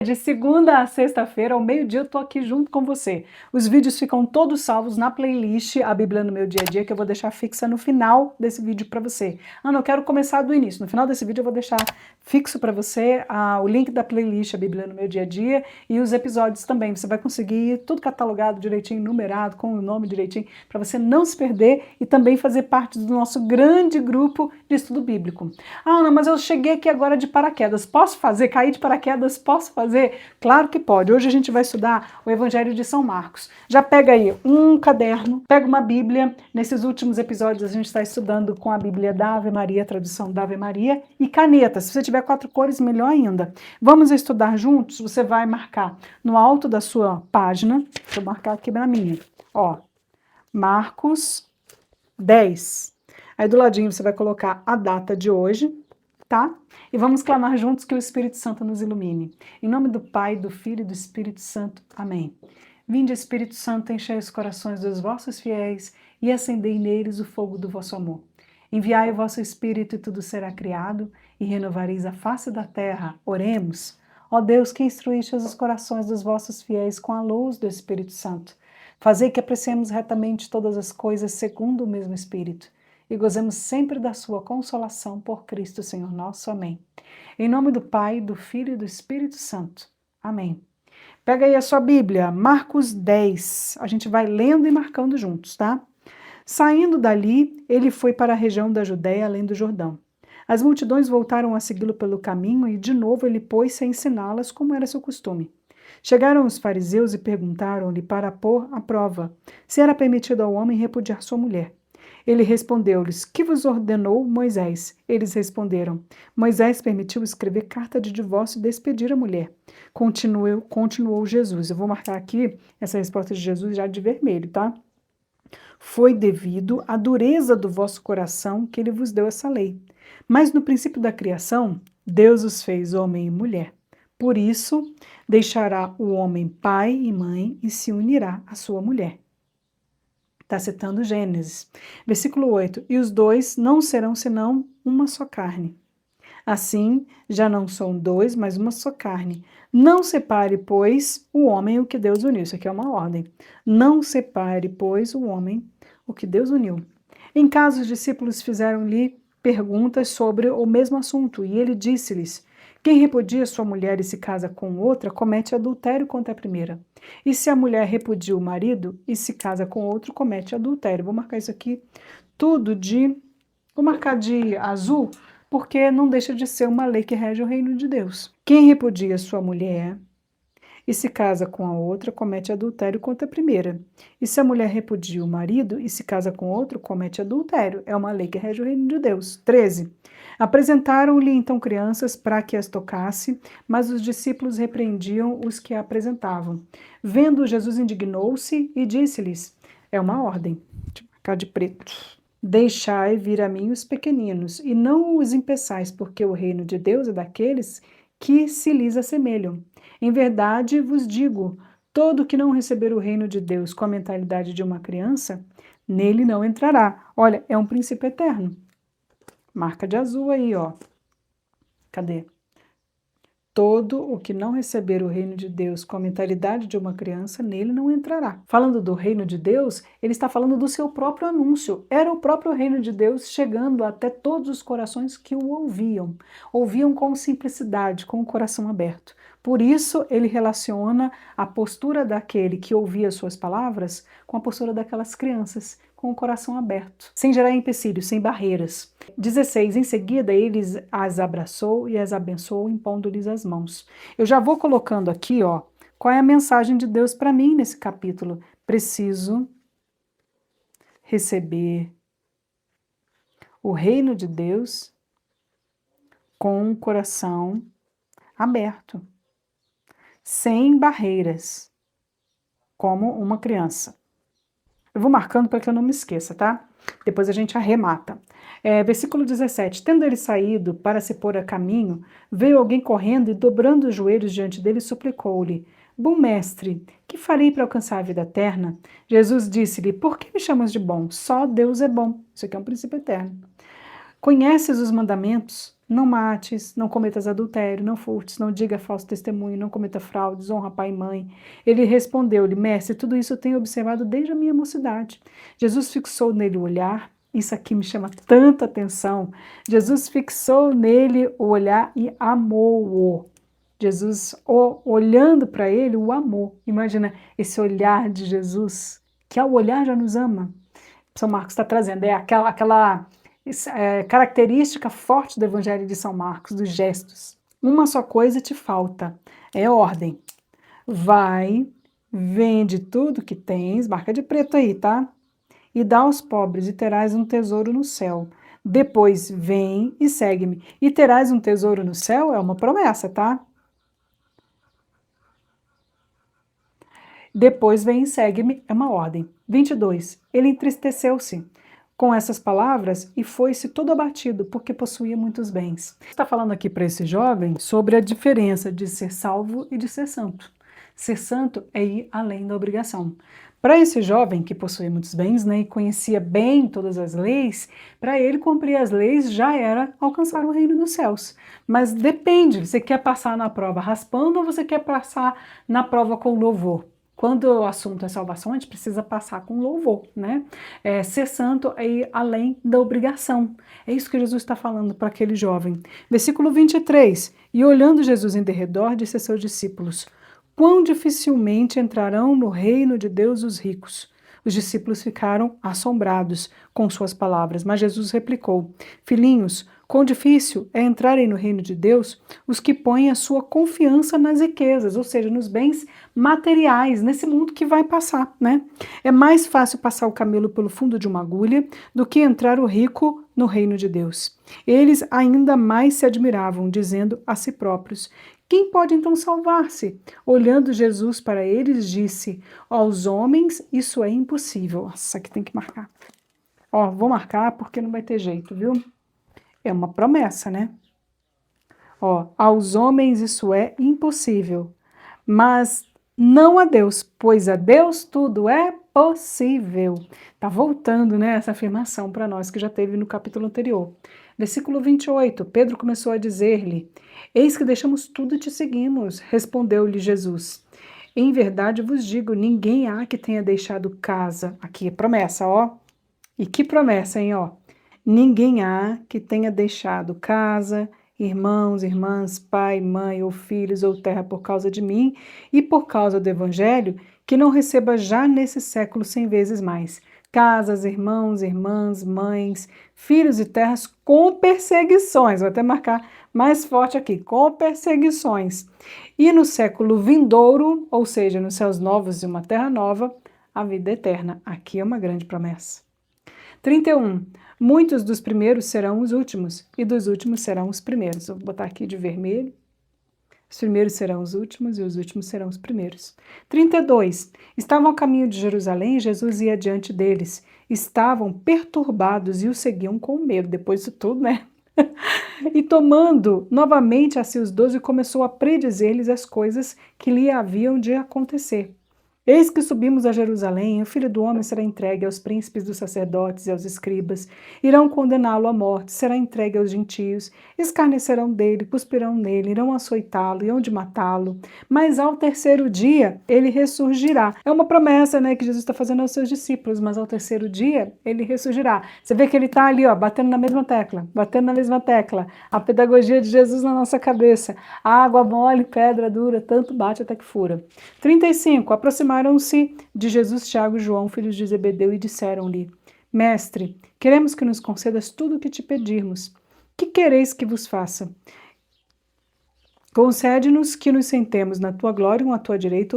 De segunda a sexta-feira, ao meio-dia, eu tô aqui junto com você. Os vídeos ficam todos salvos na playlist A Bíblia no Meu Dia a Dia, que eu vou deixar fixa no final desse vídeo para você. Ana, eu quero começar do início. No final desse vídeo eu vou deixar fixo para você o link da playlist A Bíblia no Meu Dia a Dia e os episódios também. Você vai conseguir tudo catalogado direitinho, numerado, com o nome direitinho, para você não se perder e também fazer parte do nosso grande grupo de estudo bíblico. Ah, Ana, mas eu cheguei aqui agora de paraquedas. Posso fazer? Cair de paraquedas? Posso fazer? Claro que pode. Hoje a gente vai estudar o Evangelho de São Marcos. Já pega aí um caderno, pega uma Bíblia. Nesses últimos episódios a gente está estudando com a Bíblia da Ave Maria, a tradução da Ave Maria, e caneta. Se você tiver 4 cores, melhor ainda. Vamos estudar juntos? Você vai marcar no alto da sua página, deixa eu marcar aqui na minha, ó, Marcos 10. Aí do ladinho você vai colocar a data de hoje, tá? E vamos clamar juntos que o Espírito Santo nos ilumine. Em nome do Pai, do Filho e do Espírito Santo. Amém. Vinde, Espírito Santo, enchei os corações dos vossos fiéis e acendei neles o fogo do vosso amor. Enviai o vosso Espírito e tudo será criado e renovareis a face da terra. Oremos. Ó Deus, que instruíste os corações dos vossos fiéis com a luz do Espírito Santo. Fazei que apreciemos retamente todas as coisas segundo o mesmo Espírito e gozemos sempre da sua consolação por Cristo, Senhor nosso. Amém. Em nome do Pai, do Filho e do Espírito Santo. Amém. Pega aí a sua Bíblia, Marcos 10. A gente vai lendo e marcando juntos, tá? Saindo dali, ele foi para a região da Judéia, além do Jordão. As multidões voltaram a segui-lo pelo caminho e, de novo, ele pôs-se a ensiná-las como era seu costume. Chegaram os fariseus e perguntaram-lhe para pôr à prova se era permitido ao homem repudiar sua mulher. Ele respondeu-lhes: Que vos ordenou Moisés? Eles responderam: Moisés permitiu escrever carta de divórcio e despedir a mulher. Continuou Jesus. Eu vou marcar aqui essa resposta de Jesus já de vermelho, tá? Foi devido à dureza do vosso coração que ele vos deu essa lei. Mas no princípio da criação, Deus os fez homem e mulher. Por isso, deixará o homem pai e mãe e se unirá à sua mulher. Está citando Gênesis. Versículo 8. E os dois não serão senão uma só carne. Assim, já não são dois, mas uma só carne. Não separe, pois, o homem o que Deus uniu. Isso aqui é uma ordem. Não separe, pois, o homem o que Deus uniu. Em casa, os discípulos fizeram-lhe perguntas sobre o mesmo assunto, e ele disse-lhes: Quem repudia sua mulher e se casa com outra, comete adultério contra a primeira. E se a mulher repudia o marido e se casa com outro, comete adultério. Vou marcar isso aqui tudo vou marcar de azul, porque não deixa de ser uma lei que rege o reino de Deus. Quem repudia sua mulher e se casa com a outra, comete adultério contra a primeira. E se a mulher repudia o marido e se casa com outro, comete adultério. É uma lei que rege o reino de Deus. 13. Apresentaram-lhe então crianças para que as tocasse, mas os discípulos repreendiam os que a apresentavam. Vendo, Jesus indignou-se e disse-lhes: É uma ordem. Deixa eu marcar de preto. Deixai vir a mim os pequeninos, e não os impeçais, porque o reino de Deus é daqueles que se lhes assemelham. Em verdade vos digo, todo que não receber o reino de Deus com a mentalidade de uma criança, nele não entrará. Olha, é um princípio eterno. Marca de azul aí, ó. Cadê? Todo o que não receber o reino de Deus com a mentalidade de uma criança, nele não entrará. Falando do reino de Deus, ele está falando do seu próprio anúncio. Era o próprio reino de Deus chegando até todos os corações que o ouviam. Ouviam com simplicidade, com o coração aberto. Por isso, ele relaciona a postura daquele que ouvia suas palavras com a postura daquelas crianças, com o coração aberto, sem gerar empecilhos, sem barreiras. 16. Em seguida, ele as abraçou e as abençoou, impondo-lhes as mãos. Eu já vou colocando aqui, ó, qual é a mensagem de Deus para mim nesse capítulo. Preciso receber o reino de Deus com o coração aberto, sem barreiras, como uma criança. Eu vou marcando para que eu não me esqueça, tá? Depois a gente arremata. Versículo 17. Tendo ele saído para se pôr a caminho, veio alguém correndo e, dobrando os joelhos diante dele, suplicou-lhe: Bom mestre, que farei para alcançar a vida eterna? Jesus disse-lhe: Por que me chamas de bom? Só Deus é bom. Isso aqui é um princípio eterno. Conheces os mandamentos? não mates, não cometas adultério, não furtes, não diga falso testemunho, não cometa fraudes, honra pai e mãe. Ele respondeu-lhe, mestre, tudo isso eu tenho observado desde a minha mocidade. Jesus fixou nele o olhar, isso aqui me chama tanta atenção. Jesus fixou nele o olhar e amou-o. Jesus, olhando para ele, o amou. Imagina esse olhar de Jesus, que ao olhar já nos ama. São Marcos está trazendo, é aquela característica forte do Evangelho de São Marcos, dos gestos. Uma só coisa te falta, é ordem. Vai, vende tudo que tens, marca de preto aí, tá? E dá aos pobres, e terás um tesouro no céu. Depois vem e segue-me. E terás um tesouro no céu é uma promessa, tá? Depois vem e segue-me é uma ordem. 22. Ele entristeceu-se com essas palavras e foi-se todo abatido, porque possuía muitos bens. Está falando aqui para esse jovem sobre a diferença de ser salvo e de ser santo. Ser santo é ir além da obrigação. Para esse jovem que possuía muitos bens, né, e conhecia bem todas as leis, para ele cumprir as leis já era alcançar o reino dos céus. Mas depende, você quer passar na prova raspando ou você quer passar na prova com louvor? Quando o assunto é salvação, a gente precisa passar com louvor, né? Ser santo é ir além da obrigação. É isso que Jesus está falando para aquele jovem. Versículo 23. E olhando Jesus em derredor, disse a seus discípulos, quão dificilmente entrarão no reino de Deus os ricos. Os discípulos ficaram assombrados com suas palavras, mas Jesus replicou, filhinhos, quão difícil é entrarem no reino de Deus os que põem a sua confiança nas riquezas, ou seja, nos bens materiais, nesse mundo que vai passar, né? É mais fácil passar o camelo pelo fundo de uma agulha do que entrar o rico no reino de Deus. Eles ainda mais se admiravam, dizendo a si próprios, quem pode então salvar-se? Olhando Jesus para eles, disse, aos homens isso é impossível. Nossa, aqui tem que marcar. Ó, vou marcar porque não vai ter jeito, viu? É uma promessa, né? Ó, aos homens isso é impossível, mas não a Deus, pois a Deus tudo é possível. Tá voltando, né, essa afirmação para nós que já teve no capítulo anterior. Versículo 28, Pedro começou a dizer-lhe, eis que deixamos tudo e te seguimos, respondeu-lhe Jesus. Em verdade vos digo, ninguém há que tenha deixado casa, aqui é promessa, ó, e que promessa, hein, ó, ninguém há que tenha deixado casa, irmãos, irmãs, pai, mãe ou filhos ou terra por causa de mim e por causa do evangelho, que não receba já nesse século 100 vezes mais casas, irmãos, irmãs, mães, filhos e terras com perseguições, vou até marcar mais forte aqui, com perseguições. E no século vindouro, ou seja, nos céus novos e uma terra nova, a vida eterna. Aqui é uma grande promessa. 31. Muitos dos primeiros serão os últimos, e dos últimos serão os primeiros. Vou botar aqui de vermelho. Os primeiros serão os últimos, e os últimos serão os primeiros. 32. Estavam ao caminho de Jerusalém, e Jesus ia diante deles. Estavam perturbados e o seguiam com medo. Depois de tudo, né? E tomando novamente a si os 12, começou a predizer-lhes as coisas que lhe haviam de acontecer. Eis que subimos a Jerusalém, o Filho do Homem será entregue aos príncipes dos sacerdotes e aos escribas, irão condená-lo à morte, será entregue aos gentios, escarnecerão dele, cuspirão nele, irão açoitá-lo e hão de matá-lo, mas ao terceiro dia ele ressurgirá. É uma promessa, né, que Jesus está fazendo aos seus discípulos, mas ao terceiro dia ele ressurgirá. Você vê que ele está ali, ó, batendo na mesma tecla, a pedagogia de Jesus na nossa cabeça, água mole, pedra dura, tanto bate até que fura. 35. Aproximaram-se de Jesus, Tiago e João, filhos de Zebedeu, e disseram-lhe, Mestre, queremos que nos concedas tudo o que te pedirmos. Que quereis que vos faça? Concede-nos que nos sentemos na tua glória, um à tua direita,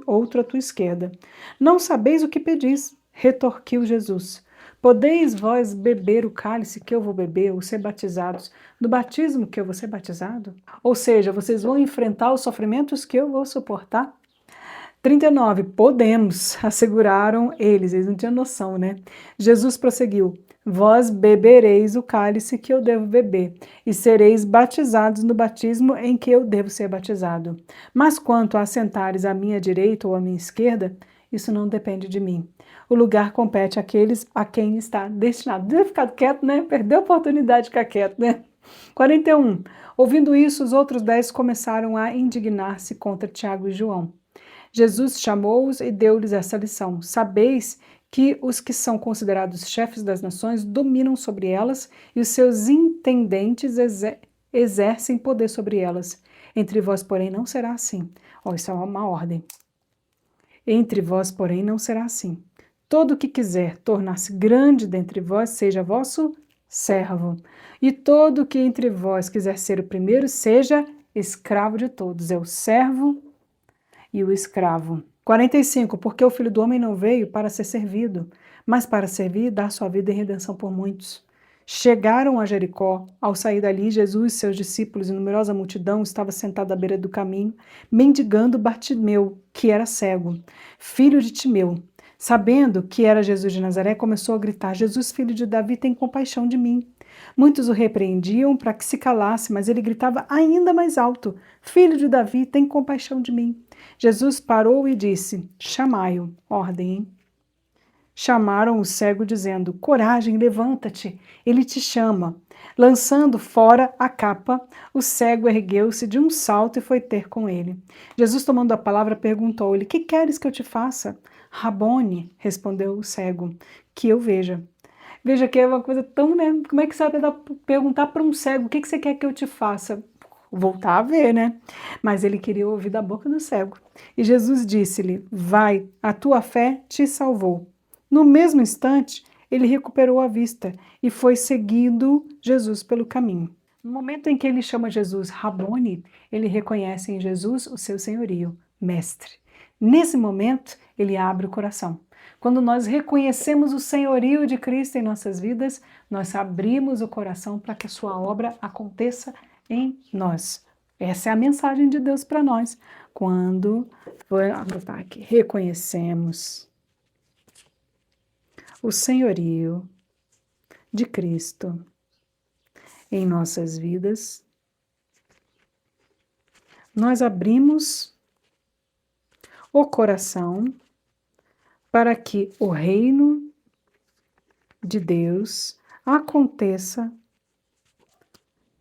outro à tua esquerda. Não sabeis o que pedis, retorquiu Jesus. Podeis vós beber o cálice que eu vou beber, ou ser batizados no batismo que eu vou ser batizado? Ou seja, vocês vão enfrentar os sofrimentos que eu vou suportar? 39. Podemos, asseguraram eles não tinham noção, né? Jesus prosseguiu, vós bebereis o cálice que eu devo beber, e sereis batizados no batismo em que eu devo ser batizado. Mas quanto a sentares à minha direita ou à minha esquerda, isso não depende de mim. O lugar compete àqueles a quem está destinado. Deve ficar quieto, né? Perdeu a oportunidade de ficar quieto, né? 41. Ouvindo isso, os outros 10 começaram a indignar-se contra Tiago e João. Jesus chamou-os e deu-lhes essa lição: sabeis que os que são considerados chefes das nações dominam sobre elas e os seus intendentes exercem poder sobre elas. Entre vós, porém, não será assim. Isso é uma ordem. Entre vós, porém, não será assim. Todo o que quiser tornar-se grande dentre vós, seja vosso servo. E todo o que entre vós quiser ser o primeiro, seja escravo de todos. É o servo e o escravo. 45. Porque o Filho do Homem não veio para ser servido, mas para servir e dar sua vida em redenção por muitos. Chegaram a Jericó. Ao sair dali, Jesus, seus discípulos e numerosa multidão estava sentado à beira do caminho, mendigando Bartimeu, que era cego, filho de Timeu. Sabendo que era Jesus de Nazaré, começou a gritar: Jesus, filho de Davi, tem compaixão de mim. Muitos o repreendiam para que se calasse, mas ele gritava ainda mais alto: Filho de Davi, tem compaixão de mim. Jesus parou e disse: chamai-o. Ordem, hein? Chamaram o cego, dizendo: coragem, levanta-te, ele te chama. Lançando fora a capa, o cego ergueu-se de um salto e foi ter com ele. Jesus, tomando a palavra, perguntou-lhe: que queres que eu te faça? Rabone, respondeu o cego, que eu veja. Veja que é uma coisa tão, né? Como é que você vai perguntar para um cego: o que você quer que eu te faça? Voltar a ver, né? Mas ele queria ouvir da boca do cego. E Jesus disse-lhe: vai, a tua fé te salvou. No mesmo instante, ele recuperou a vista e foi seguindo Jesus pelo caminho. No momento em que ele chama Jesus Rabone, ele reconhece em Jesus o seu senhorio, mestre. Nesse momento, ele abre o coração. Quando nós reconhecemos o senhorio de Cristo em nossas vidas, nós abrimos o coração para que a sua obra aconteça em nós. Essa é a mensagem de Deus para nós. Quando, vou anotar aqui, reconhecemos o senhorio de Cristo em nossas vidas, nós abrimos o coração para que o reino de Deus aconteça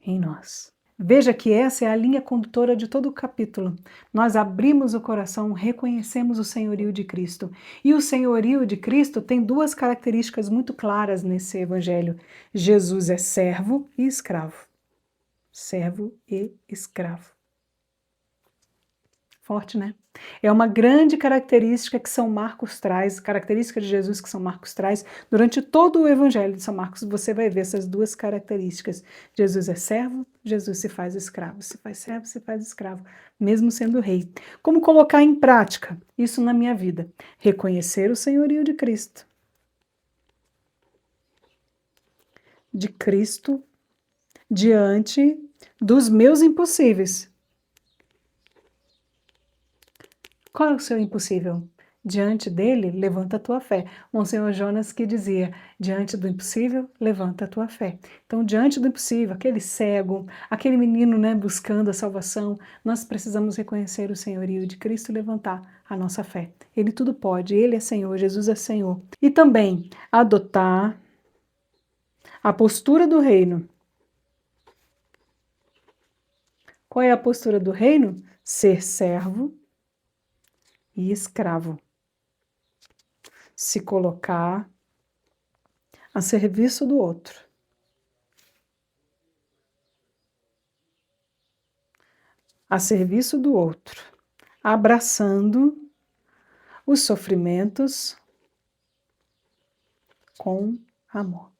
em nós. Veja que essa é a linha condutora de todo o capítulo. Nós abrimos o coração, reconhecemos o senhorio de Cristo. E o senhorio de Cristo tem duas características muito claras nesse evangelho. Jesus é servo e escravo. Servo e escravo. Forte, né? É uma grande característica que São Marcos traz, característica de Jesus que São Marcos traz. Durante todo o Evangelho de São Marcos, você vai ver essas duas características. Jesus é servo, Jesus se faz escravo. Se faz servo, se faz escravo, mesmo sendo rei. Como colocar em prática isso na minha vida? Reconhecer o senhorio de Cristo. De Cristo diante dos meus impossíveis. Qual é o seu impossível? Diante dele, levanta a tua fé. Monsenhor Jonas que dizia, diante do impossível, levanta a tua fé. Então, diante do impossível, aquele cego, aquele menino, né, buscando a salvação, nós precisamos reconhecer o senhorio de Cristo e levantar a nossa fé. Ele tudo pode, ele é Senhor, Jesus é Senhor. E também adotar a postura do reino. Qual é a postura do reino? Ser servo e escravo. Se colocar a serviço do outro. A serviço do outro. Abraçando os sofrimentos com amor.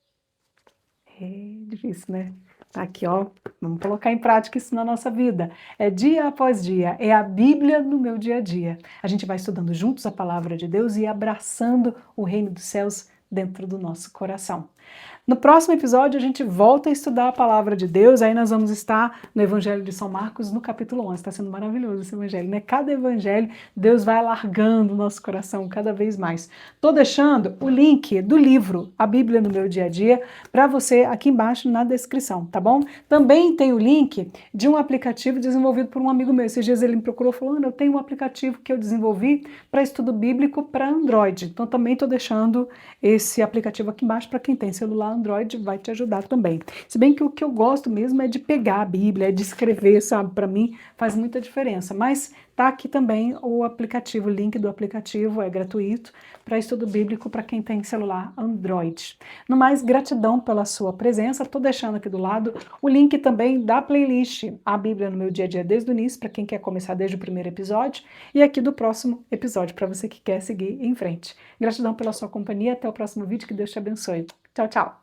É difícil, né? Tá aqui, ó. Vamos colocar em prática isso na nossa vida. É dia após dia, é a Bíblia no meu dia a dia. A gente vai estudando juntos a palavra de Deus e abraçando o reino dos céus dentro do nosso coração. No próximo episódio, a gente volta a estudar a palavra de Deus, aí nós vamos estar no Evangelho de São Marcos, no capítulo 11. Está sendo maravilhoso esse evangelho, né? Cada evangelho, Deus vai alargando o nosso coração cada vez mais. Estou deixando o link do livro A Bíblia no Meu Dia a Dia para você aqui embaixo na descrição, tá bom? Também tem o link de um aplicativo desenvolvido por um amigo meu. Esses dias ele me procurou falando, eu tenho um aplicativo que eu desenvolvi para estudo bíblico para Android. Então também estou deixando esse aplicativo aqui embaixo para quem tem celular Android vai te ajudar também. Se bem que o que eu gosto mesmo é de pegar a Bíblia, é de escrever, sabe? Para mim faz muita diferença. Mas tá aqui também o aplicativo, o link do aplicativo é gratuito para estudo bíblico para quem tem celular Android. No mais, gratidão pela sua presença. Estou deixando aqui do lado o link também da playlist A Bíblia no Meu Dia a Dia desde o início, para quem quer começar desde o primeiro episódio, e aqui do próximo episódio, para você que quer seguir em frente. Gratidão pela sua companhia. Até o próximo vídeo. Que Deus te abençoe. Tchau, tchau.